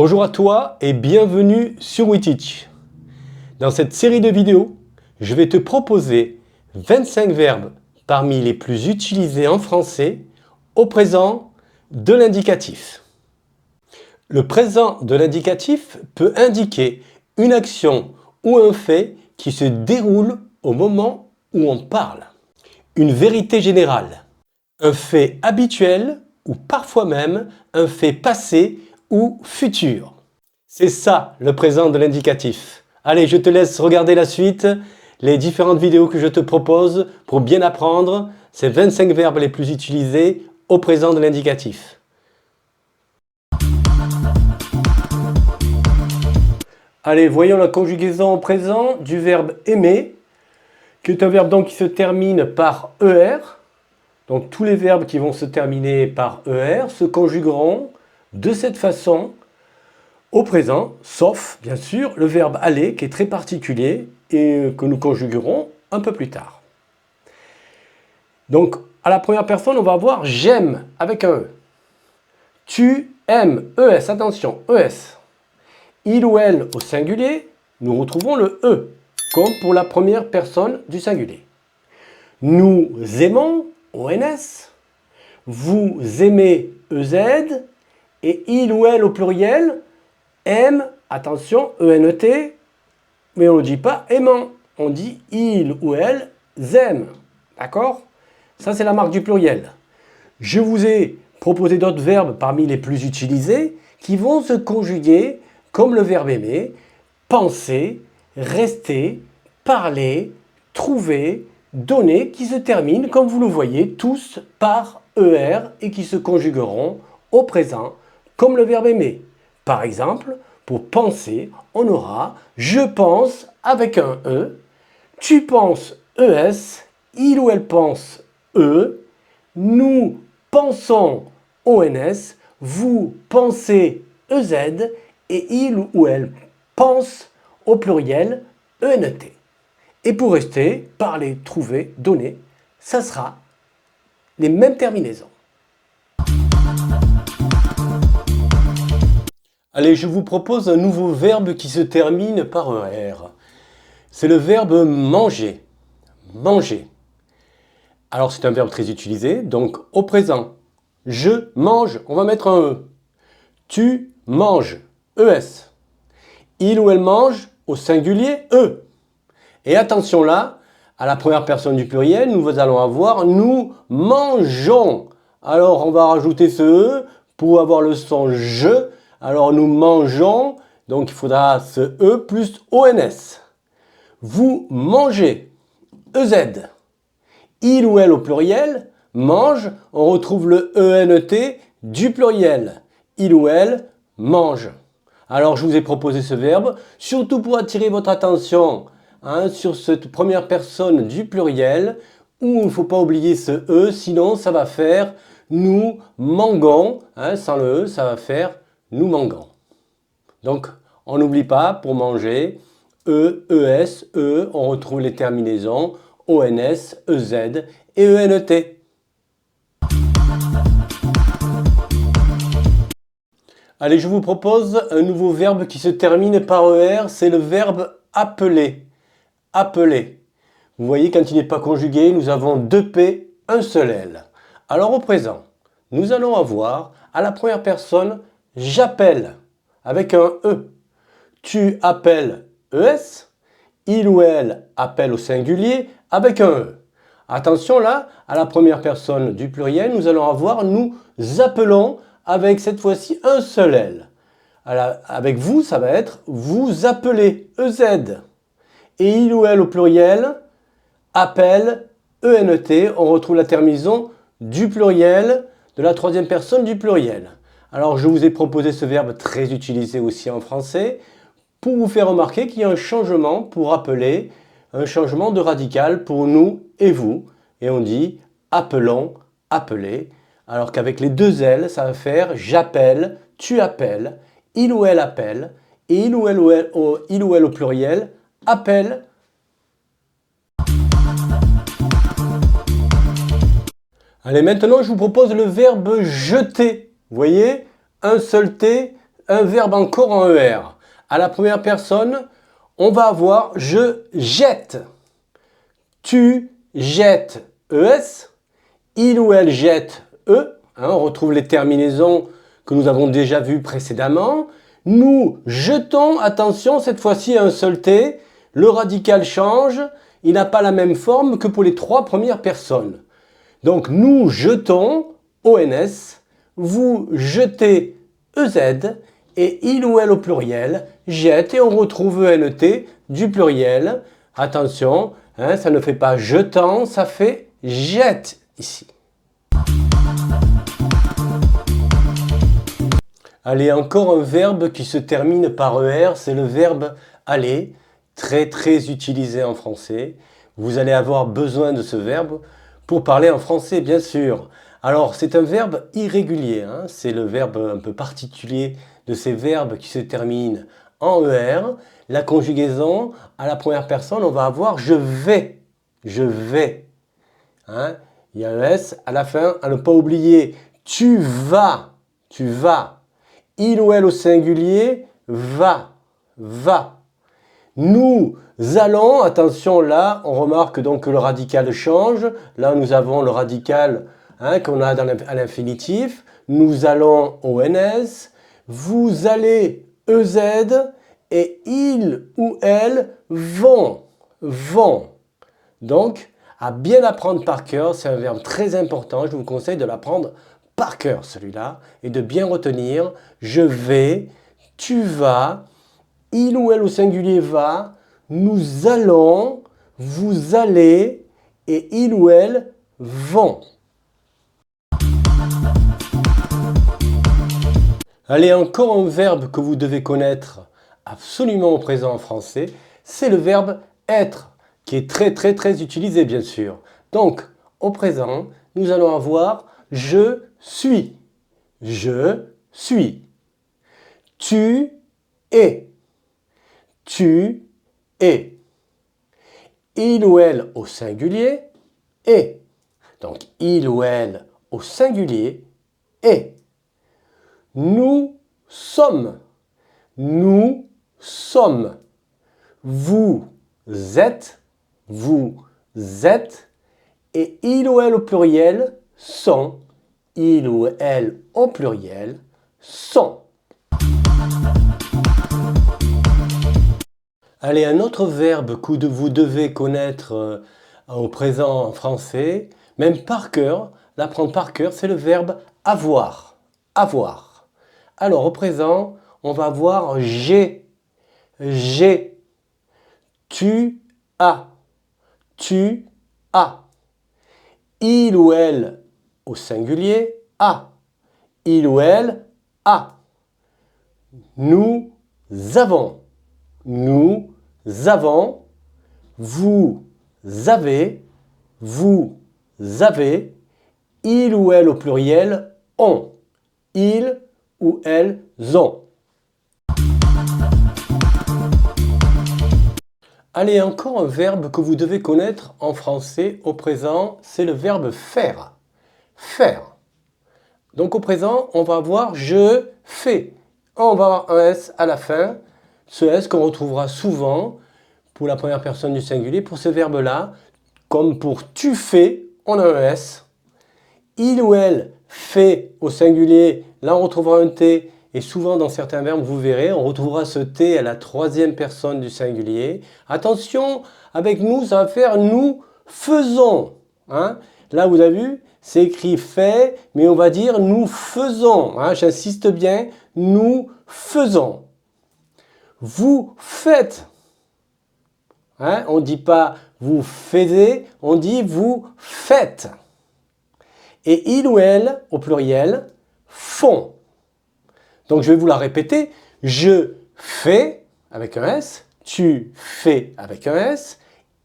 Bonjour à toi et bienvenue sur WeTeach. Dans cette série de vidéos, je vais te proposer 25 verbes parmi les plus utilisés en français au présent de l'indicatif. Le présent de l'indicatif peut indiquer une action ou un fait qui se déroule au moment où on parle. Une vérité générale, un fait habituel ou parfois même un fait passé ou futur. C'est ça le présent de l'indicatif. Allez, je te laisse regarder la suite, les différentes vidéos que je te propose pour bien apprendre ces 25 verbes les plus utilisés au présent de l'indicatif. Allez, voyons la conjugaison au présent du verbe aimer, qui est un verbe donc qui se termine par ER. Donc tous les verbes qui vont se terminer par ER se conjugueront de cette façon au présent, sauf bien sûr le verbe aller qui est très particulier et que nous conjuguerons un peu plus tard. Donc à la première personne, on va avoir j'aime avec un E. Tu aimes, ES, attention, ES. Il ou elle au singulier, nous retrouvons le E, comme pour la première personne du singulier. Nous aimons, ONS. Vous aimez, EZ. Et il ou elle au pluriel, aime, attention, ENT, mais on ne dit pas aimant, on dit il ou elle aiment. D'accord? Ça, c'est la marque du pluriel. Je vous ai proposé d'autres verbes parmi les plus utilisés qui vont se conjuguer comme le verbe aimer, penser, rester, parler, trouver, donner, qui se terminent, comme vous le voyez, tous par ER et qui se conjugueront au présent comme le verbe aimer. Par exemple, pour penser, on aura « je pense » avec un E, « tu penses » ES, « il ou elle pense » E, « nous pensons » ONS, « vous pensez » EZ et « il ou elle pense » au pluriel ENT. Et pour rester, parler, trouver, donner, ça sera les mêmes terminaisons. Allez, je vous propose un nouveau verbe qui se termine par un R. C'est le verbe manger. Manger. Alors c'est un verbe très utilisé, donc au présent. Je mange, on va mettre un E. Tu manges, ES. Il ou elle mange, au singulier, E. Et attention là, à la première personne du pluriel, nous allons avoir nous mangeons. Alors on va rajouter ce E pour avoir le son je. Alors nous mangeons, donc il faudra ce E plus ONS. Vous mangez, EZ. Il ou elle au pluriel, mange, on retrouve le ENT du pluriel. Il ou elle mange. Alors je vous ai proposé ce verbe, surtout pour attirer votre attention sur cette première personne du pluriel, où il ne faut pas oublier ce E, sinon ça va faire nous mangons, sans le E, ça va faire nous manguons. Donc, on n'oublie pas, pour manger, E, ES, E, on retrouve les terminaisons ONS, EZ et ENT. Allez, je vous propose un nouveau verbe qui se termine par ER, c'est le verbe appeler. Appeler. Vous voyez, quand il n'est pas conjugué, nous avons deux P, un seul L. Alors au présent, nous allons avoir à la première personne j'appelle avec un E. Tu appelles ES, il ou elle appelle au singulier avec un E. Attention là, à la première personne du pluriel, nous allons avoir nous appelons avec cette fois-ci un seul L. Avec vous, ça va être vous appelez, EZ. Et il ou elle au pluriel appelle, ENT, on retrouve la terminaison du pluriel, de la troisième personne du pluriel. Alors je vous ai proposé ce verbe très utilisé aussi en français pour vous faire remarquer qu'il y a un changement pour appeler, un changement de radical pour nous et vous. Et on dit appelons, appeler. Alors qu'avec les deux L, ça va faire j'appelle, tu appelles, il ou elle appelle, et il ou elle au pluriel appelle. Allez, maintenant je vous propose le verbe jeter. Vous voyez, un seul T, un verbe encore en ER. À la première personne, on va avoir je jette. Tu jettes ES. Il ou elle jette E. On retrouve les terminaisons que nous avons déjà vues précédemment. Nous jetons, attention, cette fois-ci un seul T. Le radical change. Il n'a pas la même forme que pour les trois premières personnes. Donc nous jetons ONS. Vous jetez EZ. Et il ou elle au pluriel jette. Et on retrouve ENT du pluriel. Attention, ça ne fait pas jetant, ça fait jette ici. Allez, encore un verbe qui se termine par ER, c'est le verbe aller, très utilisé en français. Vous allez avoir besoin de ce verbe pour parler en français, bien sûr. Alors, c'est un verbe irrégulier, c'est le verbe un peu particulier de ces verbes qui se terminent en ER. La conjugaison, à la première personne, on va avoir je vais. Je vais. Il y a un S à la fin, à ne pas oublier. Tu vas. Tu vas. Il ou elle au singulier, va. Va. Nous allons, attention là, on remarque donc que le radical change. Là, nous avons le radical qu'on a à l'infinitif. Nous allons ONS. Vous allez EZ. Et il ou elle vont. Vont. Donc, à bien apprendre par cœur, c'est un verbe très important. Je vous conseille de l'apprendre par cœur, celui-là, et de bien retenir. Je vais, tu vas, il ou elle au singulier va, nous allons, vous allez, et il ou elle vont. Allez, encore un verbe que vous devez connaître absolument au présent en français, c'est le verbe être, qui est très utilisé bien sûr. Donc, au présent, nous allons avoir je suis. Je suis. Tu es. Tu es. Il ou elle au singulier est. Donc, il ou elle au singulier est. Nous sommes. Nous sommes. Vous êtes. Vous êtes. Et il ou elle au pluriel sont. Il ou elle au pluriel sont. Allez, un autre verbe que vous devez connaître au présent en français, même par cœur, l'apprendre par cœur, c'est le verbe avoir. Avoir. Alors, au présent, on va avoir j'ai. J'ai. Tu as. Tu as. Il ou elle au singulier a. Il ou elle a. Nous avons. Nous avons. Vous avez. Vous avez. Il ou elle au pluriel ont. Ils ou elles ont. Allez, encore un verbe que vous devez connaître en français au présent, c'est le verbe faire. Faire. Donc au présent, on va avoir je fais. On va avoir un S à la fin. Ce S qu'on retrouvera souvent pour la première personne du singulier. Pour ce verbe-là, comme pour tu fais, on a un S. Il ou elle fait au singulier, là on retrouvera un T. Et souvent dans certains verbes, vous verrez, on retrouvera ce T à la troisième personne du singulier. Attention, avec nous, ça va faire nous faisons. Là, vous avez vu, c'est écrit fait, mais on va dire nous faisons. J'insiste bien, nous faisons. Vous faites. On ne dit pas vous faisiez, on dit vous faites. Et il ou elle, au pluriel, font. Donc je vais vous la répéter. Je fais avec un S, tu fais avec un S,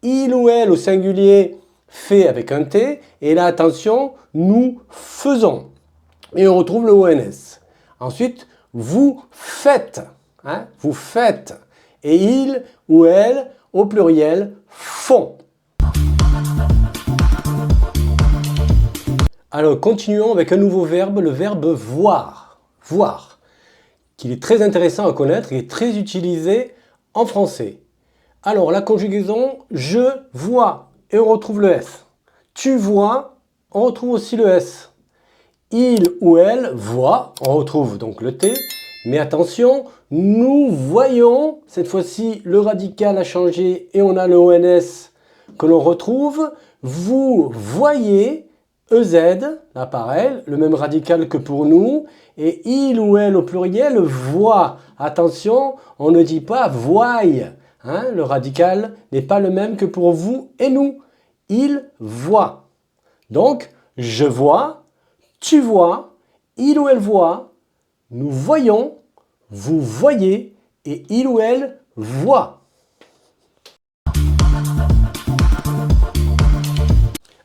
il ou elle au singulier fait avec un T, et là attention, nous faisons. Et on retrouve le ONS. Ensuite, vous faites. Vous faites. Et il ou elle au pluriel font. Alors continuons avec un nouveau verbe, le verbe voir. Voir. qu'il est très intéressant à connaître et est très utilisé en français. Alors la conjugaison je vois et on retrouve le S. Tu vois, on retrouve aussi le S. Il ou elle voit, on retrouve donc le T. Mais attention, nous voyons, cette fois-ci le radical a changé et on a le ONS que l'on retrouve. Vous voyez, EZ, là pareil, le même radical que pour nous. Et il ou elle au pluriel voit. Attention, on ne dit pas voie. Hein, le radical n'est pas le même que pour vous et nous. Il voit. Donc, je vois, tu vois, il ou elle voit, nous voyons, vous voyez et il ou elle voit.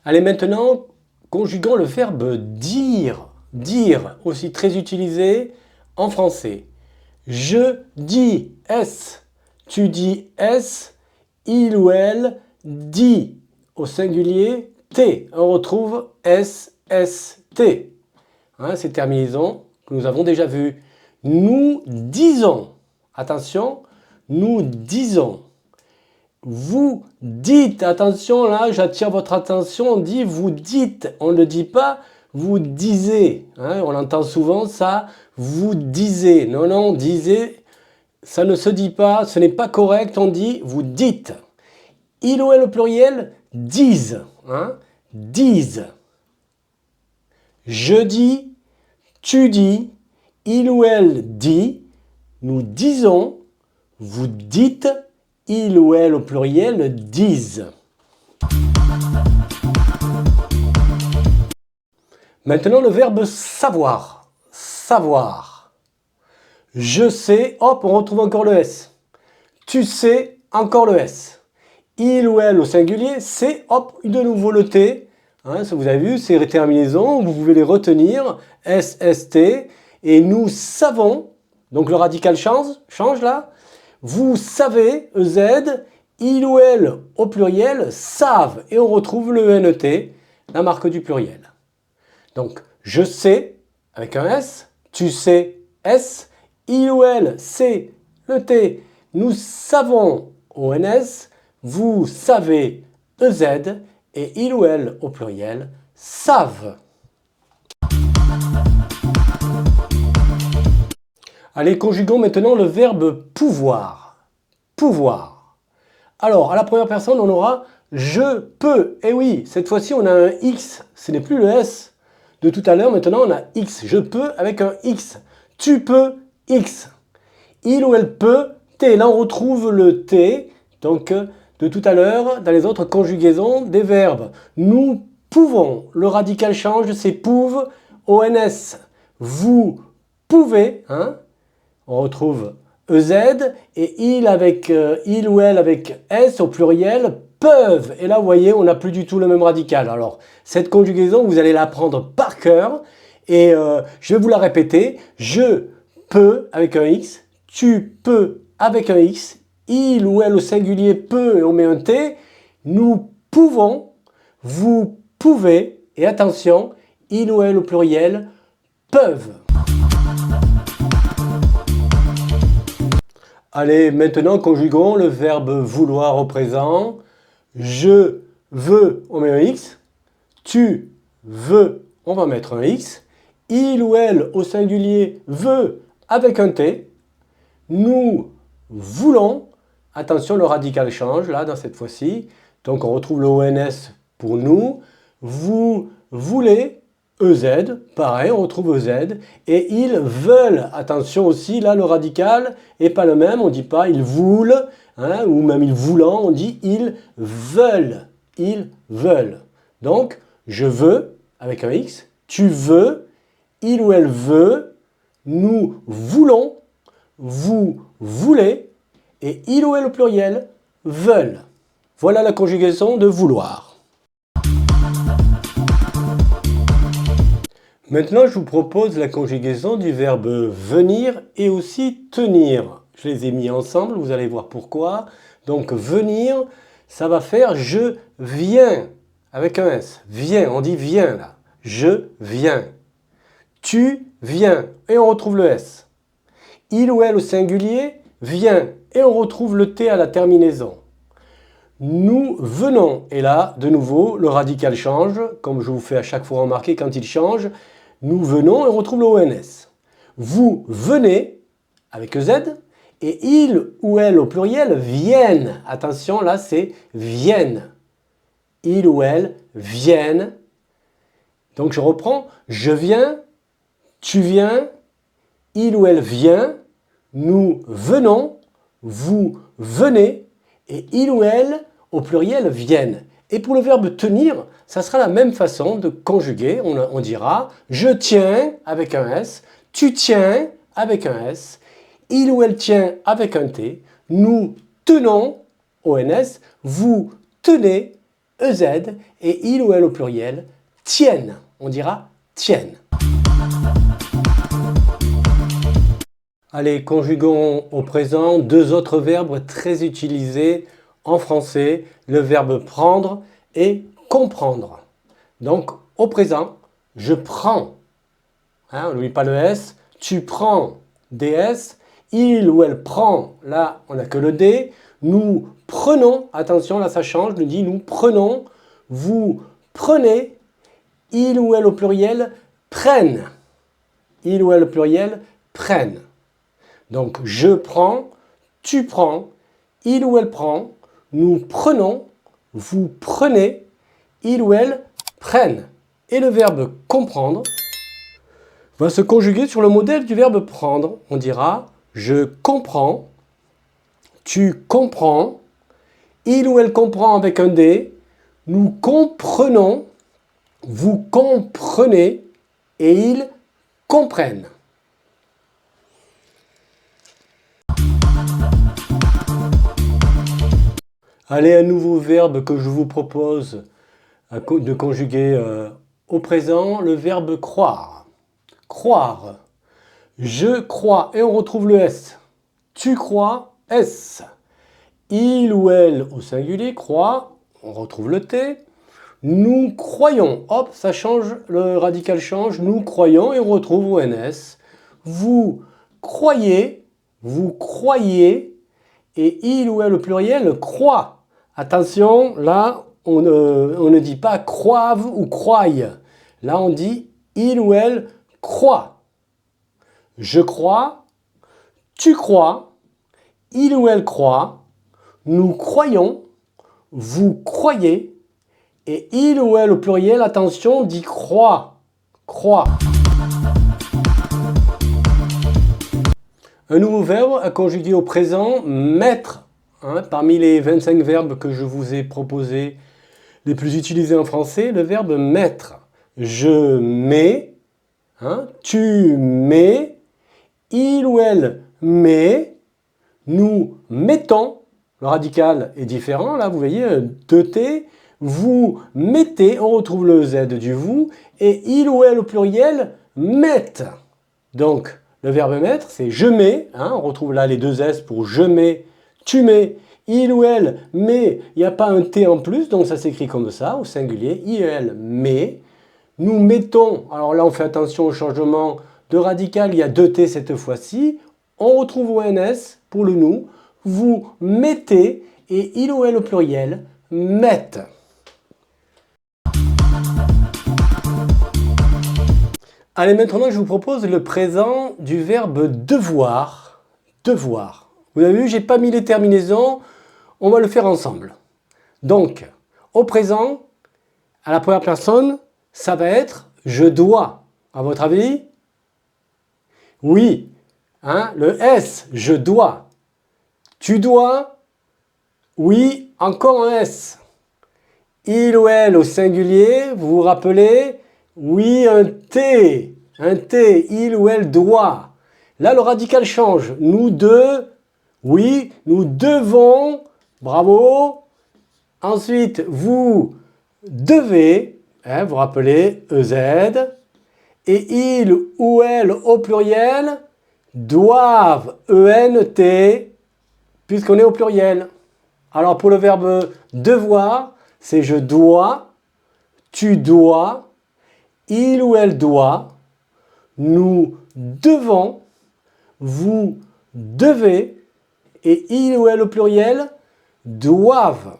Allez, maintenant, conjuguons le verbe dire. Dire, aussi très utilisé en français. Je dis S, tu dis S, il ou elle dit au singulier T. On retrouve S, S, T. Hein, ces terminaisons que nous avons déjà vues. Nous disons, attention, nous disons. Vous dites, attention là, j'attire votre attention, on dit vous dites, on ne le dit pas vous disiez. Hein, on entend souvent ça, vous disiez. Non, non, disiez, ça ne se dit pas, ce n'est pas correct, on dit vous dites. Il ou elle au pluriel, disent. Hein, disent. Je dis, tu dis, il ou elle dit, nous disons, vous dites, il ou elle au pluriel disent. Maintenant le verbe savoir. Savoir. Je sais, hop, on retrouve encore le S. Tu sais, encore le S. Il ou elle au singulier, c'est, hop, de nouveau le T. Hein, ça vous avez vu, ces terminaisons, vous pouvez les retenir. S, S, T. Et nous savons, donc le radical change là. Vous savez, EZ, il ou elle au pluriel, savent. Et on retrouve le NET, la marque du pluriel. Donc, je sais, avec un S, tu sais, S, il ou elle, c'est le T, nous savons, ONS, vous savez, EZ, et il ou elle au pluriel, savent. Allez, conjuguons maintenant le verbe pouvoir. Pouvoir. Alors, à la première personne, on aura je peux. Et oui, cette fois-ci, on a un X, ce n'est plus le S de tout à l'heure. Maintenant, on a X. Je peux avec un X. Tu peux, X. Il ou elle peut, T. Là, on retrouve le T, donc de tout à l'heure, dans les autres conjugaisons des verbes. Nous pouvons. Le radical change, c'est pouve, ONS. Vous pouvez, hein. On retrouve EZ et il ou elle avec S au pluriel peuvent. Et là, vous voyez, on n'a plus du tout le même radical. Alors, cette conjugaison, vous allez l'apprendre par cœur. Et je vais vous la répéter. Je peux avec un X. Tu peux avec un X. Il ou elle au singulier peut et on met un T. Nous pouvons. Vous pouvez. Et attention, il ou elle au pluriel peuvent. Allez, maintenant conjuguons le verbe vouloir au présent. Je veux, on met un X. Tu veux, on va mettre un X. Il ou elle au singulier veut avec un T. Nous voulons, attention le radical change là dans cette fois-ci. Donc on retrouve le ONS pour nous. Vous voulez, EZ, pareil, on retrouve EZ. Et ils veulent, attention aussi, là le radical n'est pas le même, on ne dit pas ils voulent, hein, ou même ils voulant, on dit ils veulent. Ils veulent. Donc, je veux, avec un X, tu veux, il ou elle veut, nous voulons, vous voulez, et il ou elle au pluriel veulent. Voilà la conjugaison de vouloir. Maintenant, je vous propose la conjugaison du verbe venir et aussi tenir. Je les ai mis ensemble, vous allez voir pourquoi. Donc, venir, ça va faire je viens, avec un S. Viens, on dit viens là. Je viens. Tu viens, et on retrouve le S. Il ou elle au singulier vient et on retrouve le T à la terminaison. Nous venons, et là, de nouveau, le radical change, comme je vous fais à chaque fois remarquer quand il change. Nous venons et on retrouve le ONS. Vous venez, avec Z, et il ou elle au pluriel viennent. Attention, là c'est viennent. Il ou elle viennent. Donc je reprends, je viens, tu viens, il ou elle vient, nous venons, vous venez, et il ou elle au pluriel viennent. Et pour le verbe tenir, ça sera la même façon de conjuguer. On dira je tiens avec un S, tu tiens avec un S, il ou elle tient avec un T, nous tenons ONS, vous tenez EZ et il ou elle au pluriel tiennent. On dira tiennent. Allez, conjuguons au présent deux autres verbes très utilisés en français, le verbe prendre et comprendre. Donc, au présent, je prends, on n'oublie pas le S, tu prends DS, il ou elle prend, là on n'a que le D, nous prenons, attention là ça change, je dis nous prenons, vous prenez, il ou elle au pluriel prennent, il ou elle au pluriel prennent. Donc je prends, tu prends, il ou elle prend, nous prenons, vous prenez, il ou elle prennent. Et le verbe comprendre va se conjuguer sur le modèle du verbe prendre. On dira je comprends, tu comprends, il ou elle comprend avec un D, nous comprenons, vous comprenez et ils comprennent. Allez, un nouveau verbe que je vous propose de conjuguer au présent, le verbe croire. Croire. Je crois et on retrouve le S. Tu crois, S. Il ou elle au singulier croit, on retrouve le T. Nous croyons, hop, ça change, le radical change. Nous croyons et on retrouve ONS. Vous croyez, et il ou elle au pluriel croit. Attention, là, on ne dit pas croivent ou croient. Là, on dit il ou elle croit. Je crois, tu crois, il ou elle croit, nous croyons, vous croyez, et il ou elle au pluriel, attention, dit croit. Croit. Un nouveau verbe à conjuguer au présent, mettre. Parmi les 25 verbes que je vous ai proposés, les plus utilisés en français, le verbe mettre. Je mets, tu mets, il ou elle met, nous mettons, le radical est différent, là vous voyez, 2T, vous mettez, on retrouve le Z du vous, et il ou elle au pluriel mettent. Donc, le verbe mettre, c'est je mets, on retrouve là les deux S pour je mets, tu mets, il ou elle met, il n'y a pas un T en plus, donc ça s'écrit comme ça, au singulier, il ou elle met. Nous mettons, alors là on fait attention au changement de radical, il y a deux T cette fois-ci. On retrouve ONS pour le nous. Vous mettez, et il ou elle au pluriel, mettent. Allez, maintenant je vous propose le présent du verbe devoir. Devoir. Vous avez vu, je n'ai pas mis les terminaisons. On va le faire ensemble. Donc, au présent, à la première personne, ça va être je dois. À votre avis? Oui. Le S, je dois. Tu dois? Oui, encore un S. Il ou elle au singulier, vous vous rappelez? Oui, un T. Un T, il ou elle doit. Là, le radical change. Nous deux, oui, nous devons. Bravo. Ensuite, vous devez, vous vous rappelez, EZ. Et il ou elle au pluriel doivent, ENT, puisqu'on est au pluriel. Alors pour le verbe devoir, c'est je dois, tu dois, il ou elle doit, nous devons, vous devez, et il ou elle au pluriel, doivent.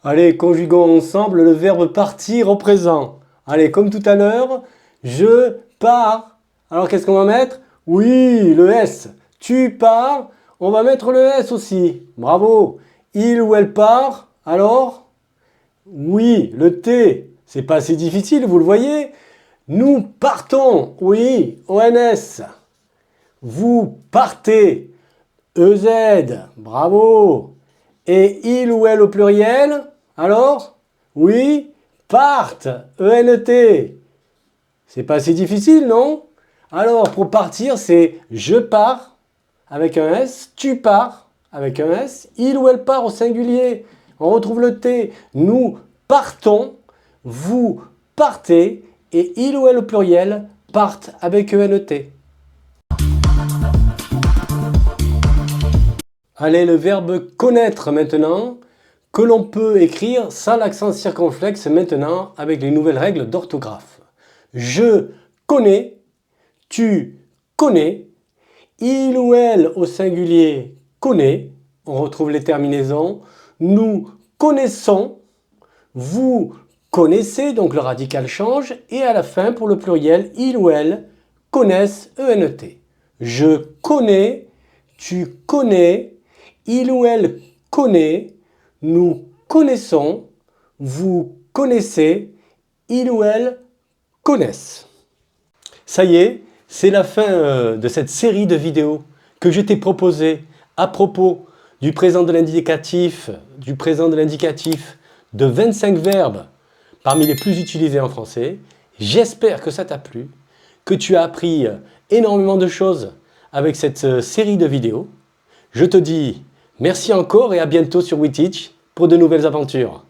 Allez, conjuguons ensemble le verbe partir au présent. Allez, comme tout à l'heure, je pars. Alors, qu'est-ce qu'on va mettre? Oui, le S. Tu pars, on va mettre le S aussi. Bravo. Il ou elle part, alors? Oui, le T. C'est pas assez difficile, vous le voyez. Nous partons. Oui, ONS. Vous partez. EZ. Bravo. Et il ou elle au pluriel, alors? Oui, partent. ENT. C'est pas assez difficile, non? Alors, pour partir, c'est je pars avec un S, tu pars avec un S, il ou elle part au singulier. On retrouve le T. Nous partons, vous partez, et il ou elle au pluriel partent avec ENT. Allez, le verbe connaître maintenant, que l'on peut écrire sans l'accent circonflexe maintenant avec les nouvelles règles d'orthographe. Je connais, tu connais, il ou elle au singulier connaît, on retrouve les terminaisons, nous connaissons, vous connaissez, donc le radical change, et à la fin pour le pluriel, il ou elle connaissent ENT. Je connais, tu connais, il ou elle connaît, nous connaissons, vous connaissez, il ou elle connaissent. Ça y est, c'est la fin de cette série de vidéos que je t'ai proposée à propos du présent de l'indicatif, de 25 verbes parmi les plus utilisés en français. J'espère que ça t'a plu, que tu as appris énormément de choses avec cette série de vidéos. Je te dis merci encore et à bientôt sur WeTeach pour de nouvelles aventures.